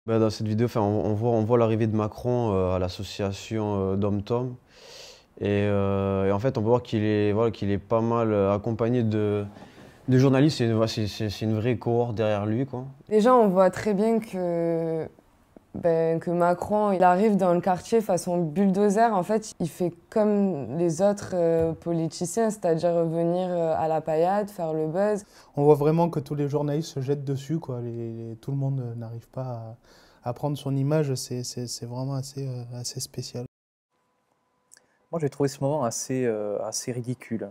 Bah, dans cette vidéo, enfin, on voit l'arrivée de Macron à l'association DomTom. Et en fait, on peut voir qu'il est, voilà, qu'il est pas mal accompagné de journalistes. C'est une vraie cohorte derrière lui, quoi. Déjà, on voit très bien que Macron, il arrive dans le quartier façon bulldozer. En fait, il fait comme les autres politiciens, c'est-à-dire venir à la paillade, faire le buzz. On voit vraiment que tous les journalistes se jettent dessus, quoi. Tout le monde n'arrive pas à prendre son image. C'est vraiment assez spécial. Moi, j'ai trouvé ce moment assez ridicule,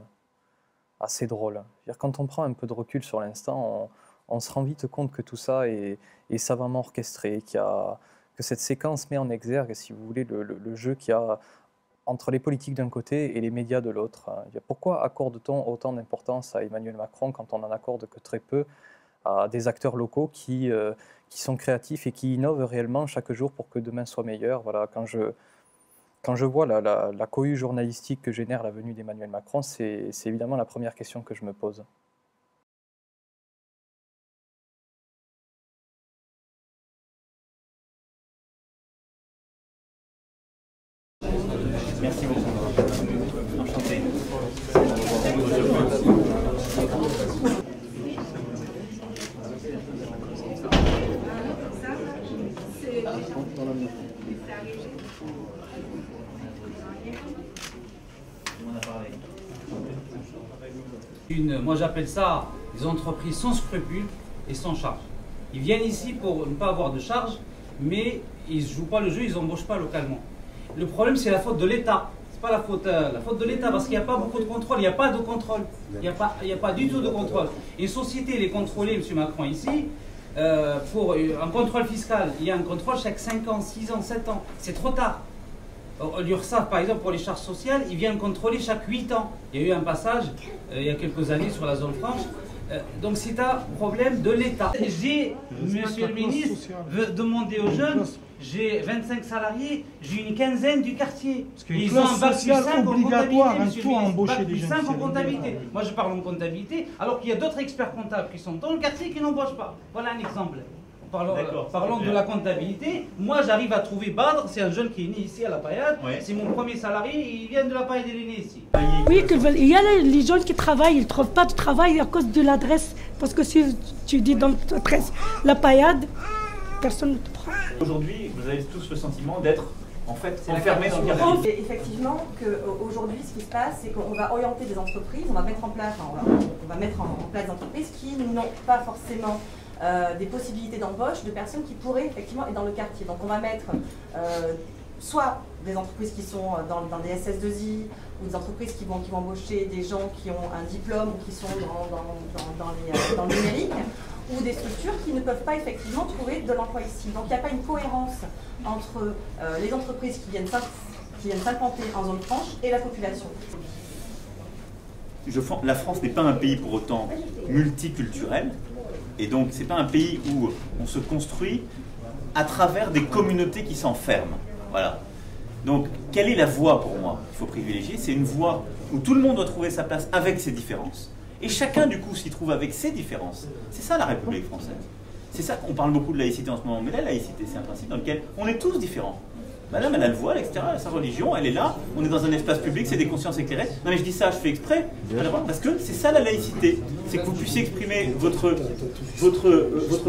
assez drôle. Quand on prend un peu de recul sur l'instant, on se rend vite compte que tout ça est savamment orchestré, que cette séquence met en exergue, si vous voulez, le jeu qu'il y a entre les politiques d'un côté et les médias de l'autre. Pourquoi accorde-t-on autant d'importance à Emmanuel Macron quand on n'en accorde que très peu à des acteurs locaux qui sont créatifs et qui innovent réellement chaque jour pour que demain soit meilleur? Voilà, quand je vois la cohue journalistique que génère la venue d'Emmanuel Macron, c'est évidemment la première question que je me pose. Merci beaucoup. Enchanté. Moi j'appelle ça des entreprises sans scrupules et sans charge. Ils viennent ici pour ne pas avoir de charge, mais ils ne jouent pas le jeu, ils n'embauchent pas localement. Le problème c'est la faute de l'État. C'est pas la faute de l'État parce qu'il n'y a pas beaucoup de contrôle, il n'y a pas de contrôle. Il n'y a pas du tout de contrôle. Une société, elle est contrôlée, M. Macron, ici, pour un contrôle fiscal. Il y a un contrôle chaque 5 ans, 6 ans, 7 ans. C'est trop tard. L'URSSAF, par exemple, pour les charges sociales, il vient contrôler chaque 8 ans. Il y a eu un passage, il y a quelques années, sur la zone franche. Donc c'est un problème de l'État. J'ai, monsieur le ministre, demandé aux jeunes, j'ai 25 salariés, j'ai une quinzaine du quartier. Ils ont un bac plus 5 en comptabilité, monsieur le ministre. Bac plus 5 en comptabilité. Moi je parle en comptabilité, alors qu'il y a d'autres experts comptables qui sont dans le quartier qui n'embauchent pas. Voilà un exemple. Parlons de la comptabilité. Moi, j'arrive à trouver Badr, c'est un jeune qui est né ici à la Paillade. Ouais. C'est mon premier salarié, il vient de la Paillade, il est né ici. Oui, il y a les jeunes qui travaillent, ils ne trouvent pas de travail à cause de l'adresse. Parce que si tu dis dans l'adresse la Paillade, personne ne te prend. Aujourd'hui, vous avez tous le sentiment d'être en fait enfermés dans le quartier. Effectivement, qu'aujourd'hui, ce qui se passe, c'est qu'on va orienter des entreprises, on va mettre en place, des entreprises qui n'ont pas forcément des possibilités d'embauche de personnes qui pourraient effectivement être dans le quartier. Donc on va mettre soit des entreprises qui sont dans des SS2I ou des entreprises qui vont embaucher des gens qui ont un diplôme ou qui sont dans le numérique, ou des structures qui ne peuvent pas effectivement trouver de l'emploi ici. Donc il n'y a pas une cohérence entre les entreprises qui viennent s'implanter en zone franche et la population. La France n'est pas un pays pour autant multiculturel. Et donc, ce n'est pas un pays où on se construit à travers des communautés qui s'enferment. Voilà. Donc, quelle est la voie pour moi qu'il faut privilégier? C'est une voie où tout le monde doit trouver sa place avec ses différences. Et chacun, du coup, s'y trouve avec ses différences. C'est ça la République française. C'est ça qu'on parle beaucoup de laïcité en ce moment. Mais la laïcité, c'est un principe dans lequel on est tous différents. Madame, elle a le voile, etc., elle a sa religion, elle est là, on est dans un espace public, c'est des consciences éclairées. Non mais je dis ça, je fais exprès, parce que c'est ça la laïcité. C'est que vous puissiez exprimer votre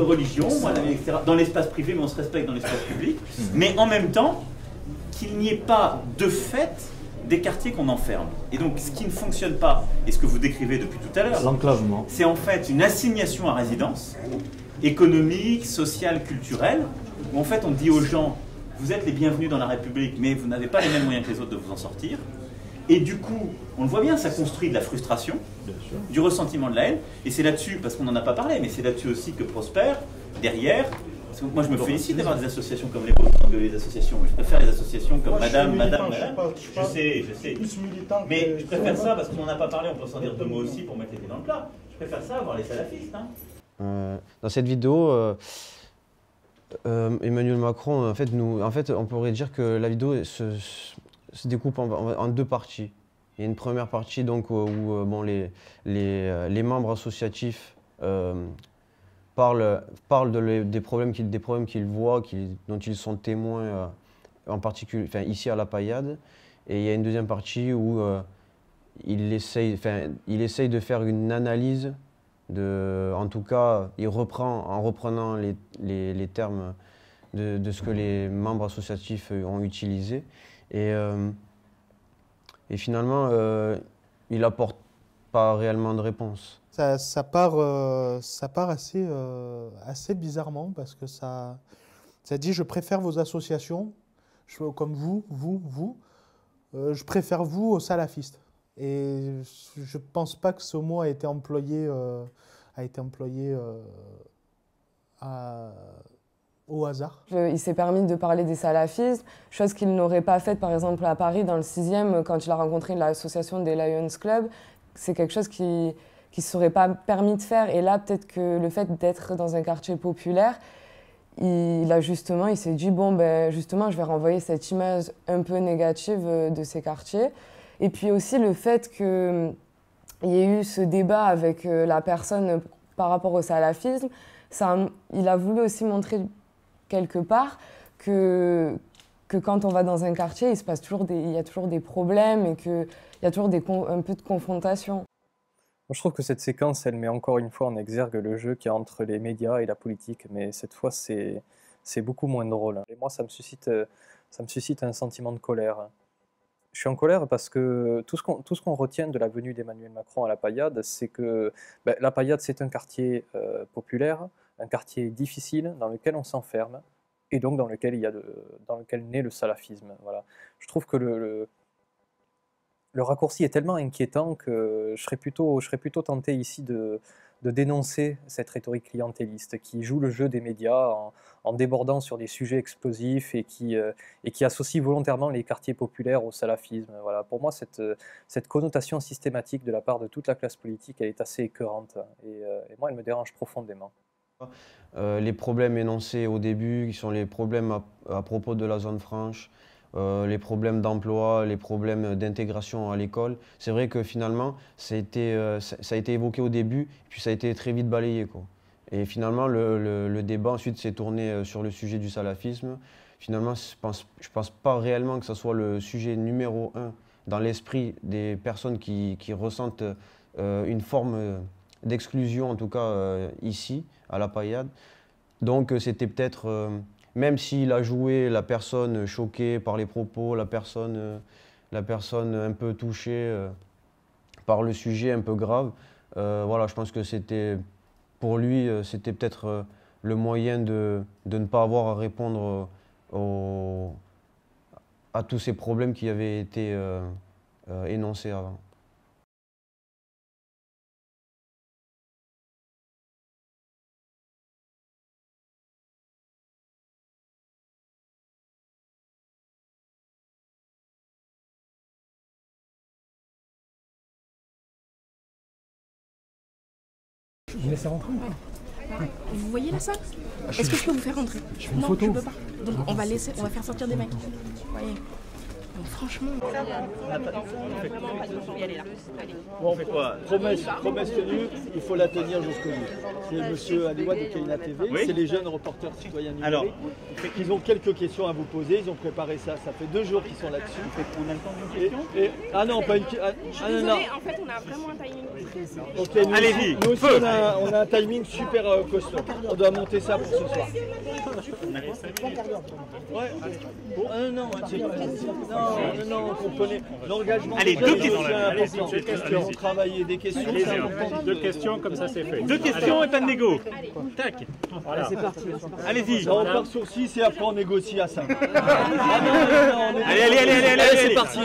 religion, etc., dans l'espace privé, mais on se respecte dans l'espace public. Mais en même temps, qu'il n'y ait pas de fait des quartiers qu'on enferme. Et donc ce qui ne fonctionne pas, et ce que vous décrivez depuis tout à l'heure, l'enclavement, c'est en fait une assignation à résidence, économique, sociale, culturelle, où en fait on dit aux gens, vous êtes les bienvenus dans la République, mais vous n'avez pas les mêmes moyens que les autres de vous en sortir. Et du coup, on le voit bien, ça construit de la frustration, du ressentiment, de la haine. Et c'est là-dessus, parce qu'on n'en a pas parlé, mais c'est là-dessus aussi que prospère, derrière. Parce que moi, je me félicite d'avoir des associations comme les vôtres, les associations. Je préfère les associations comme Madame. Je sais. Mais je préfère ça parce qu'on n'en a pas parlé, on peut s'en dire deux mots aussi pour mettre les pieds dans le plat. Je préfère ça avoir les salafistes. Dans cette vidéo, Emmanuel Macron, en fait, on pourrait dire que la vidéo se découpe en deux parties. Il y a une première partie donc, où bon, les membres associatifs parlent des problèmes qu'ils voient, dont ils sont témoins, en particulier ici à La Paillade. Et il y a une deuxième partie où il essaye de faire une analyse, en tout cas, en reprenant les termes de ce que les membres associatifs ont utilisé. Et finalement, il n'apporte pas réellement de réponse. Ça part assez bizarrement parce que ça dit je préfère vos associations, comme vous, je préfère vous aux salafistes. Et je ne pense pas que ce mot a été employé, au hasard. Il s'est permis de parler des salafistes, chose qu'il n'aurait pas faite par exemple à Paris dans le 6e quand il a rencontré l'association des Lions Club. C'est quelque chose qui ne serait pas permis de faire. Et là, peut-être que le fait d'être dans un quartier populaire, il s'est dit, bon, ben, justement, je vais renvoyer cette image un peu négative de ces quartiers. Et puis aussi le fait qu'il y ait eu ce débat avec la personne par rapport au salafisme, il a voulu aussi montrer quelque part que quand on va dans un quartier, il y a toujours des problèmes et qu'il y a toujours un peu de confrontation. Moi, je trouve que cette séquence, elle met encore une fois en exergue le jeu qu'il y a entre les médias et la politique, mais cette fois, c'est beaucoup moins drôle. Et moi, ça me suscite un sentiment de colère. Je suis en colère parce que tout ce qu'on retient de la venue d'Emmanuel Macron à La Paillade, c'est que La Paillade, c'est un quartier populaire, un quartier difficile dans lequel on s'enferme et donc dans lequel naît le salafisme. Voilà. Je trouve que le raccourci est tellement inquiétant que je serais plutôt tenté ici de dénoncer cette rhétorique clientéliste qui joue le jeu des médias en débordant sur des sujets explosifs et qui associe volontairement les quartiers populaires au salafisme. Voilà. Pour moi, cette connotation systématique de la part de toute la classe politique, elle est assez écœurante et moi, elle me dérange profondément. Les problèmes énoncés au début, qui sont les problèmes à propos de la zone franche, les problèmes d'emploi, les problèmes d'intégration à l'école. C'est vrai que finalement, ça a été évoqué au début, puis ça a été très vite balayé, quoi. Et finalement, le débat ensuite s'est tourné sur le sujet du salafisme. Finalement, je pense pas réellement que ce soit le sujet numéro 1 dans l'esprit des personnes qui ressentent une forme d'exclusion, en tout cas ici, à La Paillade. Donc c'était peut-être... même s'il a joué la personne choquée par les propos, la personne un peu touchée par le sujet un peu grave, voilà, je pense que pour lui, c'était peut-être le moyen de ne pas avoir à répondre à tous ces problèmes qui avaient été énoncés avant. Vous laissez rentrer ou pas? Vous voyez là ça? Est-ce que je peux vous faire rentrer? Non, je peux pas. Donc on va faire sortir des mecs. Vous voyez? Donc franchement... Bon, promesse tenue, il faut la tenir jusqu'au bout. C'est M. Adewa de Kaina TV, oui. C'est les jeunes reporters citoyens numériques. Alors, ils ont quelques questions à vous poser, ils ont préparé ça, ça fait 2 jours qu'ils sont là-dessus. On a le temps d'une question Ah non, pas une question. Désolée, en fait on a vraiment un timing très... Okay, allez-y, nous aussi on a un timing super costaud. On doit monter ça pour ce soir. Ouais. Non, comprenez. L'engagement. Allez, 2 questions. On travaille des questions. 2 questions, comme ça c'est fait. 2 questions et pas de négo. Tac. Voilà. C'est parti. Allez-y. On part sur 6 et après on négocie à 5. Allez, c'est parti.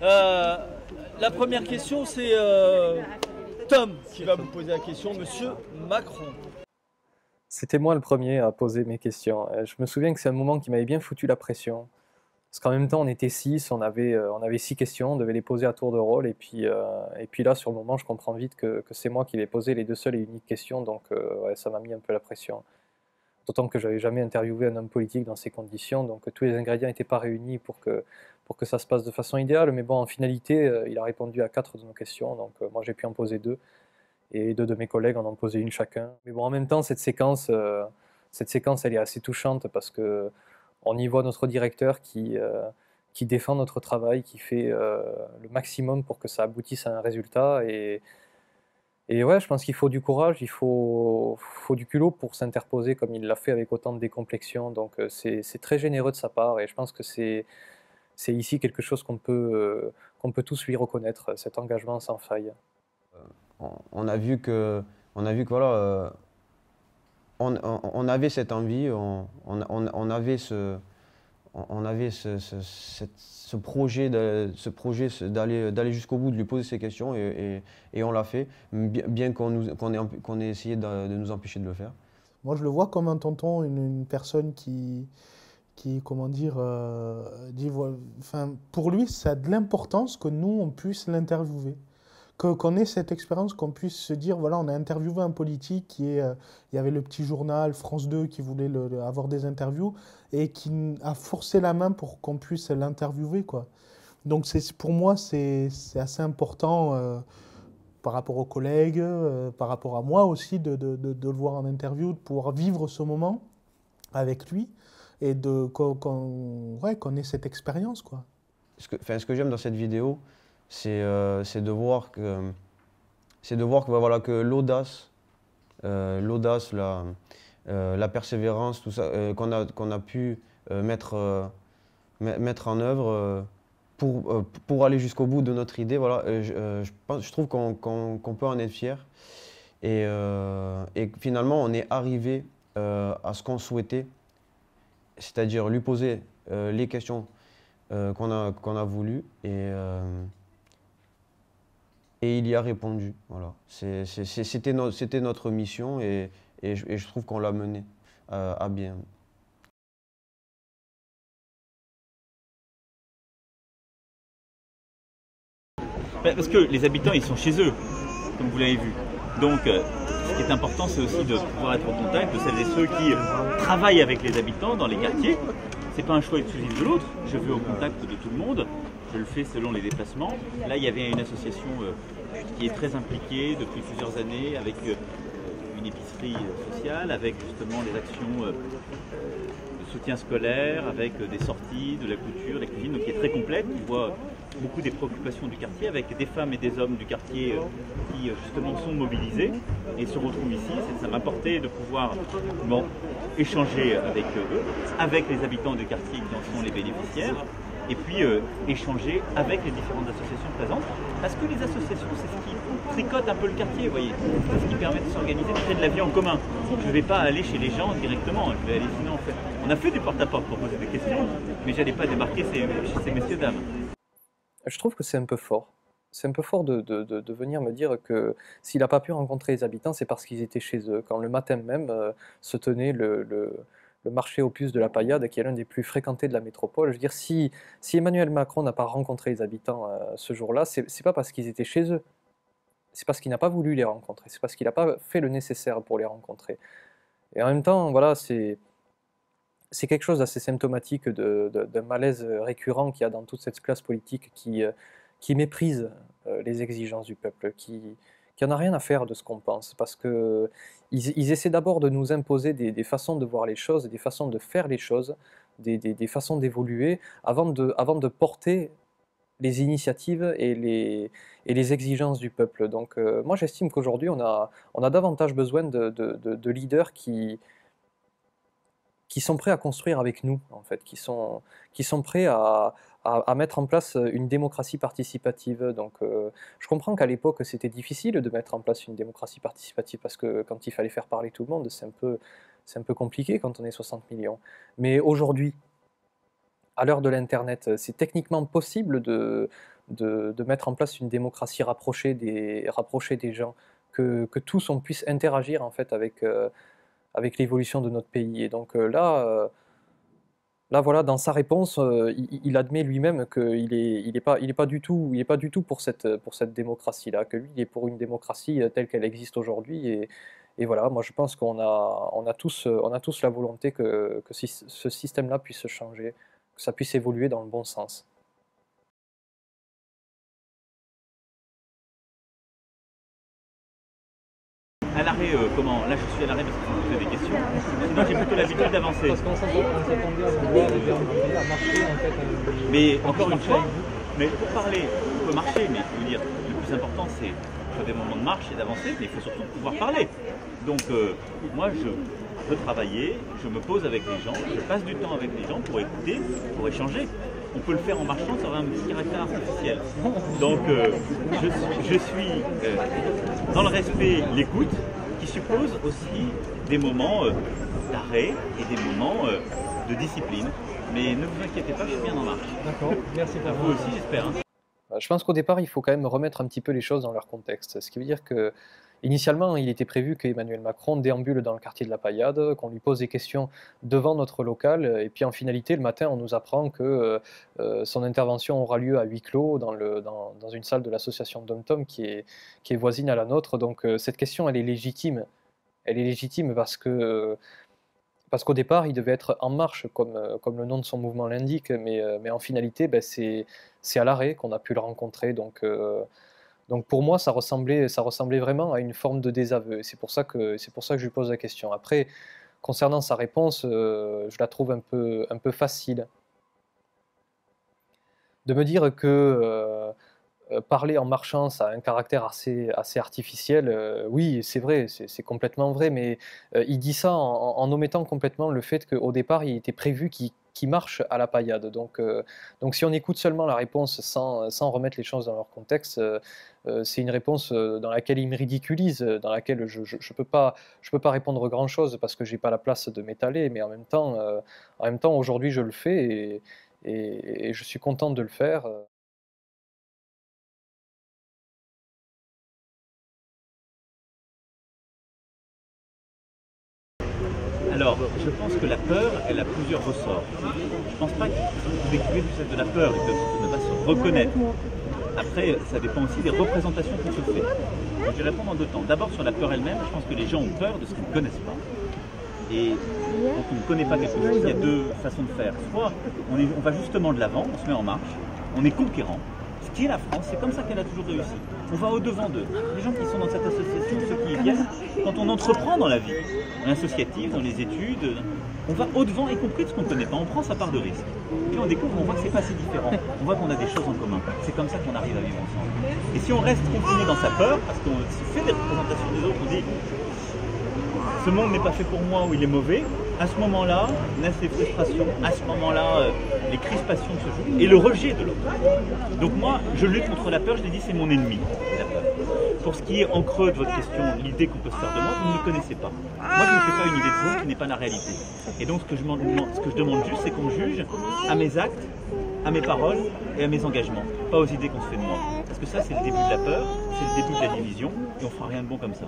La première question, c'est Tom qui va vous poser la question. Monsieur Macron. C'était moi le premier à poser mes questions. Je me souviens que c'est un moment qui m'avait bien foutu la pression. Parce qu'en même temps, on était 6, on avait 6 questions, on devait les poser à tour de rôle. Et puis là, sur le moment, je comprends vite que c'est moi qui vais poser les 2 seules et uniques questions. Donc ouais, ça m'a mis un peu la pression. D'autant que je n'avais jamais interviewé un homme politique dans ces conditions. Donc tous les ingrédients n'étaient pas réunis pour que ça se passe de façon idéale. Mais bon, en finalité, il a répondu à 4 de nos questions. Donc moi, j'ai pu en poser 2. et deux de mes collègues en ont posé une chacun. Mais bon, en même temps, cette séquence, elle est assez touchante parce qu'on y voit notre directeur qui défend notre travail, qui fait le maximum pour que ça aboutisse à un résultat. Et ouais, je pense qu'il faut du courage, il faut du culot pour s'interposer comme il l'a fait avec autant de décomplexion. Donc c'est très généreux de sa part et je pense que c'est ici quelque chose qu'on peut tous lui reconnaître, cet engagement sans faille. On a vu que voilà, on avait cette envie, on avait ce projet d'aller jusqu'au bout, de lui poser ces questions et on l'a fait, bien qu'on ait essayé de nous empêcher de le faire. Moi, je le vois comme un tonton, une personne qui comment dire, enfin, pour lui, ça a de l'importance que nous, on puisse l'interviewer. Qu'on ait cette expérience, qu'on puisse se dire, voilà, on a interviewé un politique il y avait le petit journal France 2 qui voulait avoir des interviews et qui a forcé la main pour qu'on puisse l'interviewer, quoi. Donc pour moi, c'est assez important par rapport aux collègues, par rapport à moi aussi, de le voir en interview, de pouvoir vivre ce moment avec lui et qu'on ait cette expérience, quoi. Ce que j'aime dans cette vidéo, c'est de voir que voilà, que l'audace, la persévérance, tout ça, qu'on a pu mettre en œuvre pour aller jusqu'au bout de notre idée. Voilà, je trouve qu'on peut en être fier. Et finalement, on est arrivé à ce qu'on souhaitait, c'est-à-dire lui poser les questions qu'on a voulu et il y a répondu. Voilà. C'était notre mission et je trouve qu'on l'a menée à bien. Parce que les habitants, ils sont chez eux, comme vous l'avez vu. Donc, ce qui est important, c'est aussi de pouvoir être au contact de celles et ceux qui travaillent avec les habitants dans les quartiers. C'est pas un choix exclusif de l'autre. Je vais au contact de tout le monde. Je le fais selon les déplacements. Là, il y avait une association qui est très impliquée depuis plusieurs années avec une épicerie sociale, avec justement les actions de soutien scolaire, avec des sorties, de la couture, de la cuisine, donc qui est très complète, qui voit beaucoup des préoccupations du quartier, avec des femmes et des hommes du quartier qui justement sont mobilisés et se retrouvent ici. Ça m'apportait de pouvoir échanger avec eux, avec les habitants du quartier qui en sont les bénéficiaires, et puis échanger avec les différentes associations présentes, parce que les associations, c'est ce qui tricote un peu le quartier, vous voyez, c'est ce qui permet de s'organiser, de créer de la vie en commun. Je ne vais pas aller chez les gens directement, je vais aller sinon en fait. On a fait du porte-à-porte pour poser des questions, mais je n'allais pas débarquer chez ces messieurs-dames. Je trouve que c'est un peu fort. C'est un peu fort de venir me dire que s'il n'a pas pu rencontrer les habitants, c'est parce qu'ils étaient chez eux. Quand le matin même se tenait le marché aux puces de la Paillade, qui est l'un des plus fréquentés de la métropole. Je veux dire, si Emmanuel Macron n'a pas rencontré les habitants ce jour-là, c'est pas parce qu'ils étaient chez eux. C'est parce qu'il n'a pas voulu les rencontrer. C'est parce qu'il n'a pas fait le nécessaire pour les rencontrer. Et en même temps, voilà, c'est quelque chose d'assez symptomatique d'un malaise récurrent qu'il y a dans toute cette classe politique qui méprise les exigences du peuple, qui n'en a rien à faire de ce qu'on pense, parce qu'ils essaient d'abord de nous imposer des façons de voir les choses, des façons de faire les choses, des façons d'évoluer, avant de porter les initiatives et les exigences du peuple. Donc moi j'estime qu'aujourd'hui on a davantage besoin de leaders qui sont prêts à construire avec nous, en fait, qui sont prêts à mettre en place une démocratie participative. Donc, je comprends qu'à l'époque, c'était difficile de mettre en place une démocratie participative, parce que quand il fallait faire parler tout le monde, c'est un peu compliqué quand on est 60 millions. Mais aujourd'hui, à l'heure de l'Internet, c'est techniquement possible de mettre en place une démocratie rapprochée des gens, que tous on puisse interagir, en fait, avec l'évolution de notre pays. Et donc là, voilà, dans sa réponse, il admet lui-même qu'il n'est pas du tout pour cette démocratie-là, que lui, il est pour une démocratie telle qu'elle existe aujourd'hui. Et voilà, moi je pense qu'on a tous la volonté que ce système-là puisse changer, que ça puisse évoluer dans le bon sens. À l'arrêt, comment? Là, je suis à l'arrêt parce que vous posez des questions. Sinon, j'ai plutôt l'habitude d'avancer. Parce qu'on s'attendait à vous voir et déambuler, à marcher en fait. Mais encore une fois, mais pour parler, on peut marcher, mais je veux dire, le plus important, c'est faire des moments de marche et d'avancer, mais il faut surtout pouvoir parler. Donc, moi, je peux travailler, je me pose avec les gens, je passe du temps avec les gens pour écouter, pour échanger. On peut le faire en marchant, ça aurait un petit caractère artificiel. Donc, je suis dans le respect, l'écoute, qui suppose aussi des moments d'arrêt et des moments de discipline. Mais ne vous inquiétez pas, je suis bien en marche. D'accord, merci pour vous aussi, j'espère. Hein. Je pense qu'au départ, il faut quand même remettre un petit peu les choses dans leur contexte. Ce qui veut dire que, initialement, il était prévu qu'Emmanuel Macron déambule dans le quartier de la Paillade, qu'on lui pose des questions devant notre local, et puis en finalité, le matin, on nous apprend que son intervention aura lieu à huis clos dans une salle de l'association DomTom qui est voisine à la nôtre. Donc cette question, elle est légitime. Elle est légitime parce qu'au départ, il devait être en marche, comme le nom de son mouvement l'indique, mais en finalité, ben, c'est à l'arrêt qu'on a pu le rencontrer. Donc pour moi, ça ressemblait vraiment à une forme de désaveu. C'est pour ça que je lui pose la question. Après, concernant sa réponse, je la trouve un peu facile. De me dire que parler en marchant, ça a un caractère assez artificiel, oui, c'est vrai, c'est complètement vrai, mais il dit ça en omettant complètement le fait qu'au départ, il était prévu qu'il marche à la Paillade. Donc si on écoute seulement la réponse sans remettre les choses dans leur contexte, c'est une réponse dans laquelle il me ridiculise, dans laquelle je peux pas répondre grand-chose parce que j'ai pas la place de m'étaler, mais en même temps aujourd'hui, je le fais et je suis content de le faire. Alors, je pense que la peur, elle a plusieurs ressorts. Je ne pense pas qu'ils vous décrivez du fait de la peur, ils peuvent ne pas se reconnaître. Après, ça dépend aussi des représentations qu'on se fait. Donc, je vais répondre en deux temps. D'abord, sur la peur elle-même, je pense que les gens ont peur de ce qu'ils ne connaissent pas. Et quand on ne connaît pas quelque chose, il y a deux façons de faire. Soit on va justement de l'avant, on se met en marche, on est conquérant. Ce qui est la France, c'est comme ça qu'elle a toujours réussi. On va au-devant d'eux. Les gens qui sont dans cette association, ceux qui y viennent, quand on entreprend dans la vie, dans l'associative, dans les études, on va au-devant, y compris de ce qu'on ne connaît pas. On prend sa part de risque. Puis on découvre, on voit que c'est pas si différent. On voit qu'on a des choses en commun. C'est comme ça qu'on arrive à vivre ensemble. Et si on reste confiné dans sa peur, parce qu'on se fait des représentations des autres, on dit ce monde n'est pas fait pour moi ou il est mauvais, à ce moment-là, naissent les frustrations, à ce moment-là, les crispations se jouent et le rejet de l'autre. Donc moi, je lutte contre la peur, je l'ai dit, c'est mon ennemi, la peur. Pour ce qui est en creux de votre question, l'idée qu'on peut se faire de moi, vous ne me connaissez pas. Moi, je ne me fais pas une idée de vous qui n'est pas la réalité. Et donc, ce que je demande juste, c'est qu'on me juge à mes actes, à mes paroles et à mes engagements, pas aux idées qu'on se fait de moi. Parce que ça, c'est le début de la peur, c'est le début de la division, et on fera rien de bon comme ça.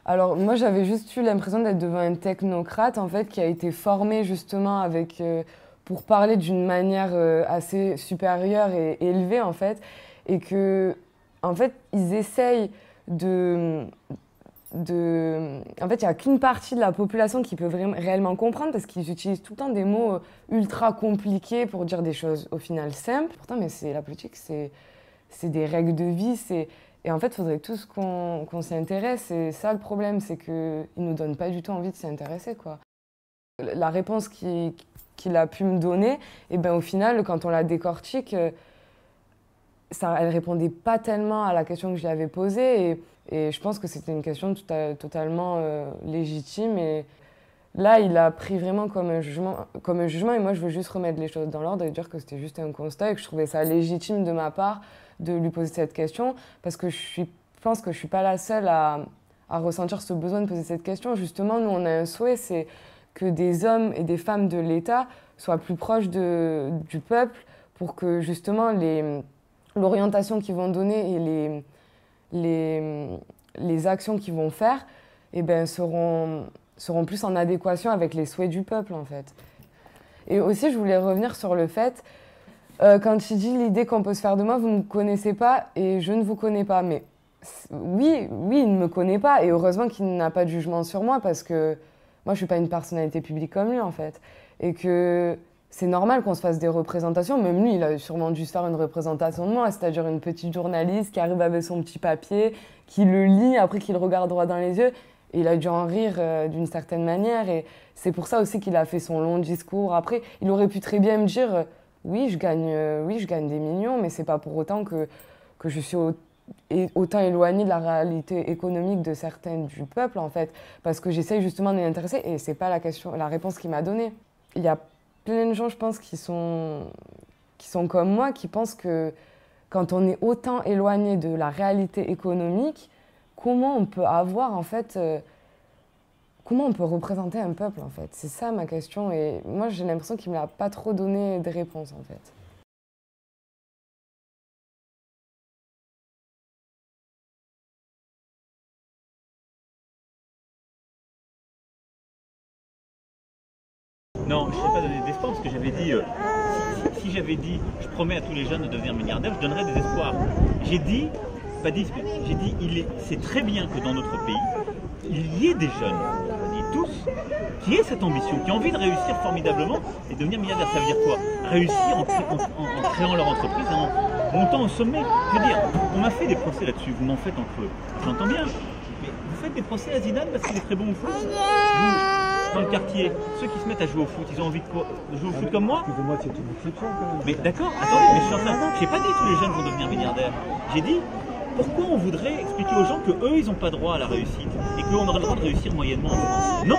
Alors moi, j'avais juste eu l'impression d'être devant un technocrate, en fait, qui a été formé justement avec, pour parler d'une manière assez supérieure et élevée, en fait, et que, en fait, ils essayent en fait, il n'y a qu'une partie de la population qui peut réellement comprendre parce qu'ils utilisent tout le temps des mots ultra compliqués pour dire des choses au final simples. Pourtant, mais la politique, c'est des règles de vie. Et en fait, il faudrait tous qu'on s'y intéresse. Et ça, le problème, c'est qu'ils ne nous donnent pas du tout envie de s'y intéresser, quoi. La réponse qu'il a pu me donner, et ben, au final, quand on la décortique, elle ne répondait pas tellement à la question que je lui avais posée. Et je pense que c'était une question totalement légitime. Et là, il a pris vraiment comme un jugement. Et moi, je veux juste remettre les choses dans l'ordre et dire que c'était juste un constat et que je trouvais ça légitime de ma part de lui poser cette question. Parce que je pense que je ne suis pas la seule à ressentir ce besoin de poser cette question. Justement, nous, on a un souhait, c'est que des hommes et des femmes de l'État soient plus proches du peuple pour que, justement, l'orientation qu'ils vont donner et les actions qu'ils vont faire eh ben, seront plus en adéquation avec les souhaits du peuple, en fait. Et aussi, je voulais revenir sur le fait, quand il dit l'idée qu'on peut se faire de moi, vous ne me connaissez pas et je ne vous connais pas. Mais oui, il ne me connaît pas et heureusement qu'il n'a pas de jugement sur moi parce que moi, je ne suis pas une personnalité publique comme lui, en fait. Et que c'est normal qu'on se fasse des représentations. Même lui, il a sûrement dû se faire une représentation de moi, c'est-à-dire une petite journaliste qui arrive avec son petit papier, qui le lit, après qu'il le regarde droit dans les yeux. Et il a dû en rire d'une certaine manière. Et c'est pour ça aussi qu'il a fait son long discours. Après, il aurait pu très bien me dire oui, je gagne des millions, mais c'est pas pour autant que je suis autant éloignée de la réalité économique de certains du peuple, en fait. Parce que j'essaye justement de m'y intéresser et c'est pas la réponse qu'il m'a donnée. Il y a plein de gens, je pense, qui sont comme moi, qui pensent que quand on est autant éloigné de la réalité économique, comment on peut avoir, en fait, comment on peut représenter un peuple, en fait? C'est ça ma question. Et moi, j'ai l'impression qu'il ne me l'a pas trop donné des réponses, en fait. Non, je ne t'ai pas donné d'espoir parce que j'avais dit, si j'avais dit, je promets à tous les jeunes de devenir milliardaires, je donnerais des espoirs. J'ai dit, pas dit, j'ai dit, c'est très bien que dans notre pays, il y ait des jeunes, et tous, qui aient cette ambition, qui ont envie de réussir formidablement et devenir milliardaires. Ça veut dire quoi? Réussir en créant leur entreprise, en montant au sommet. Je veux dire, on m'a fait des procès là-dessus, vous m'en faites entre eux. J'entends bien, mais vous faites des procès à Zidane parce qu'il est très bon au foot. Dans le quartier, ceux qui se mettent à jouer au foot, ils ont envie de jouer au foot comme moi? Excusez-moi, c'est une exception quand même. Mais d'accord, attendez, mais je suis en train. J'ai pas dit que tous les jeunes vont devenir milliardaires. J'ai dit pourquoi on voudrait expliquer aux gens qu'eux, ils n'ont pas droit à la réussite et qu'on aurait le droit de réussir moyennement en France. Non,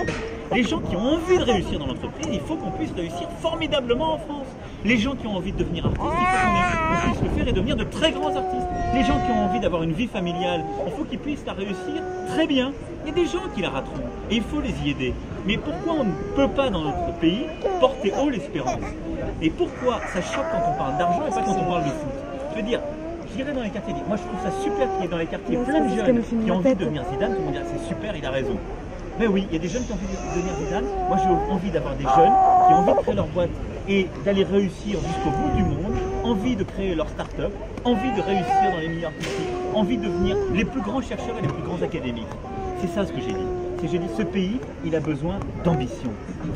les gens qui ont envie de réussir dans l'entreprise, il faut qu'on puisse réussir formidablement en France. Les gens qui ont envie de devenir artistes, il faut qu'on puisse le faire et devenir de très grands artistes. Les gens qui ont envie d'avoir une vie familiale, il faut qu'ils puissent la réussir très bien. Il y a des gens qui la rateront et il faut les y aider. Mais pourquoi on ne peut pas dans notre pays porter haut l'espérance? Et pourquoi ça choque quand on parle d'argent et pas quand on parle de foot? Je veux dire, j'irai dans les quartiers, moi je trouve ça super qu'il y ait dans les quartiers plein de jeunes qui ont envie de devenir Zidane, tout le monde dit c'est super, il a raison. Mais oui, il y a des jeunes qui ont envie de devenir Zidane, moi j'ai envie d'avoir des jeunes qui ont envie de créer leur boîte et d'aller réussir jusqu'au bout du monde, envie de créer leur start-up, envie de réussir dans les milieux artistiques, envie de devenir les plus grands chercheurs et les plus grands académiques. C'est ça ce que j'ai dit. J'ai dit, ce pays, il a besoin d'ambition.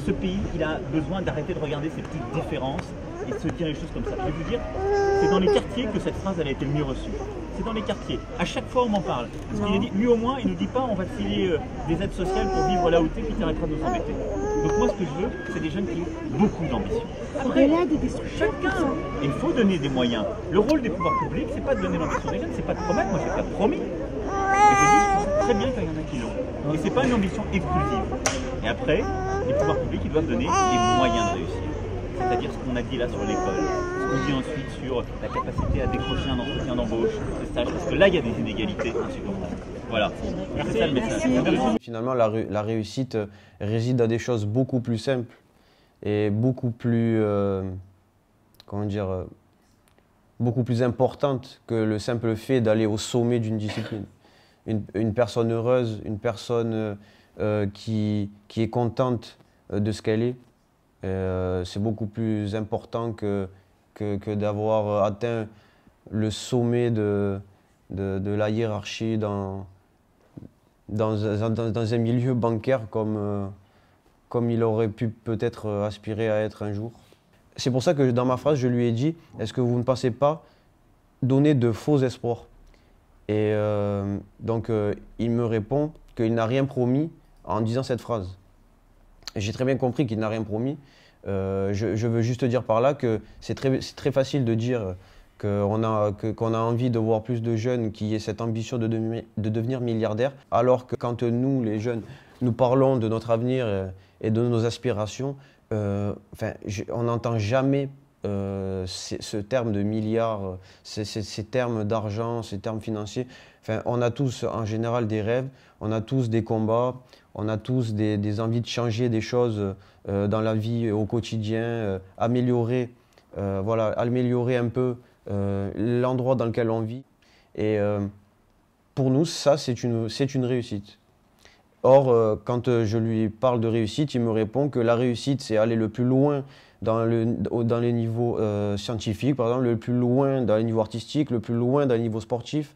Ce pays, il a besoin d'arrêter de regarder ces petites différences et de se dire les choses comme ça. Je vais vous dire, c'est dans les quartiers que cette phrase elle a été le mieux reçue. C'est dans les quartiers. À chaque fois, on m'en parle. Parce qu'il a dit, lui au moins, il nous dit pas, on va te filer des aides sociales pour vivre là où t'es, puis t'arrêteras de nous embêter. Donc moi, ce que je veux, c'est des jeunes qui ont beaucoup d'ambition. Après, chacun, il faut donner des moyens. Le rôle des pouvoirs publics, c'est pas de donner l'ambition des jeunes, c'est pas de promettre. Moi, j'ai pas promis. Mais je dis, très bien qu'il y en a qui l'ont. Et c'est pas une ambition exclusive. Et après, les pouvoirs publics, ils doivent donner les moyens de réussir. C'est-à-dire ce qu'on a dit là sur l'école, ce qu'on dit ensuite sur la capacité à décrocher un entretien d'embauche, des stages, parce que là, il y a des inégalités insupportables. Voilà, c'est ça le message. Finalement, la réussite réside à des choses beaucoup plus simples et beaucoup plus, comment dire, beaucoup plus importantes que le simple fait d'aller au sommet d'une discipline. Une personne heureuse, une personne qui est contente de ce qu'elle est, c'est beaucoup plus important que d'avoir atteint le sommet de la hiérarchie dans un milieu bancaire comme il aurait pu peut-être aspirer à être un jour. C'est pour ça que dans ma phrase, je lui ai dit, est-ce que vous ne pensez pas donner de faux espoirs? Et donc, il me répond qu'il n'a rien promis en disant cette phrase. J'ai très bien compris qu'il n'a rien promis. Je veux juste dire par là que c'est très facile de dire qu'on a envie de voir plus de jeunes qui aient cette ambition de devenir milliardaires, alors que quand nous, les jeunes, nous parlons de notre avenir et de nos aspirations, on n'entend jamais ce terme de milliard, ces termes d'argent, ces termes financiers. Enfin, on a tous en général des rêves, on a tous des combats, on a tous des envies de changer des choses dans la vie au quotidien, améliorer un peu l'endroit dans lequel on vit. Et pour nous, ça, c'est une réussite. Or, quand je lui parle de réussite, il me répond que la réussite, c'est aller le plus loin dans les niveaux scientifiques, par exemple, le plus loin dans les niveaux artistiques, le plus loin dans les niveaux sportifs.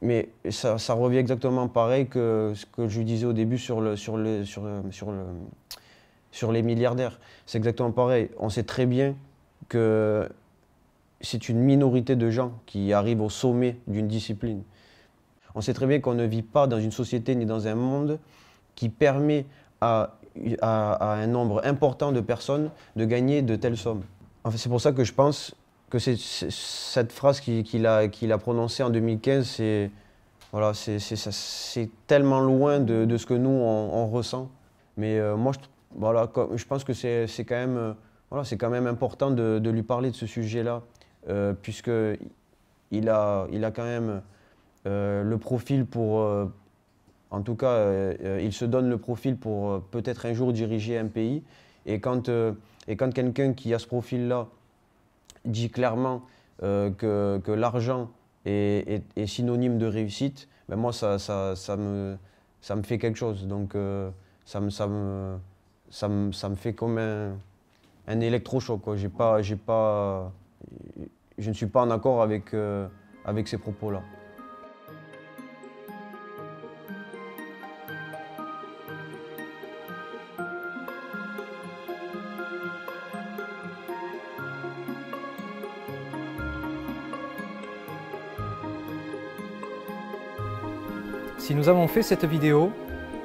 Mais ça revient exactement pareil que ce que je lui disais au début sur sur les milliardaires. C'est exactement pareil. On sait très bien que c'est une minorité de gens qui arrivent au sommet d'une discipline. On sait très bien qu'on ne vit pas dans une société ni dans un monde qui permet à un nombre important de personnes de gagner de telles sommes. En fait, c'est pour ça que je pense que cette phrase qu'il a prononcée en 2015, c'est tellement loin de ce que nous, on ressent. Mais moi, je pense que c'est quand même important de lui parler de ce sujet-là, puisqu'il a quand même le profil pour... en tout cas, il se donne le profil pour peut-être un jour diriger un pays. Et quand quelqu'un qui a ce profil-là dit clairement que l'argent est synonyme de réussite, ben moi, ça me fait quelque chose. Donc, ça me fait comme un électrochoc, quoi. Je ne suis pas en accord avec ces propos-là. Si nous avons fait cette vidéo,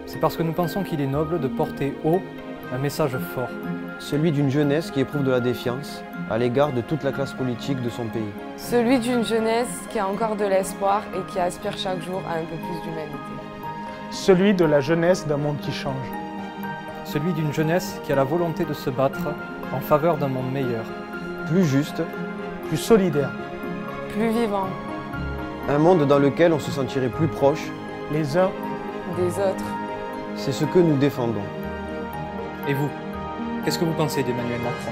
c'est parce que nous pensons qu'il est noble de porter haut un message fort. Celui d'une jeunesse qui éprouve de la défiance à l'égard de toute la classe politique de son pays. Celui d'une jeunesse qui a encore de l'espoir et qui aspire chaque jour à un peu plus d'humanité. Celui de la jeunesse d'un monde qui change. Celui d'une jeunesse qui a la volonté de se battre en faveur d'un monde meilleur. Plus juste. Plus solidaire. Plus vivant. Un monde dans lequel on se sentirait plus proche les uns des autres. C'est ce que nous défendons. Et vous, qu'est-ce que vous pensez d'Emmanuel Macron ?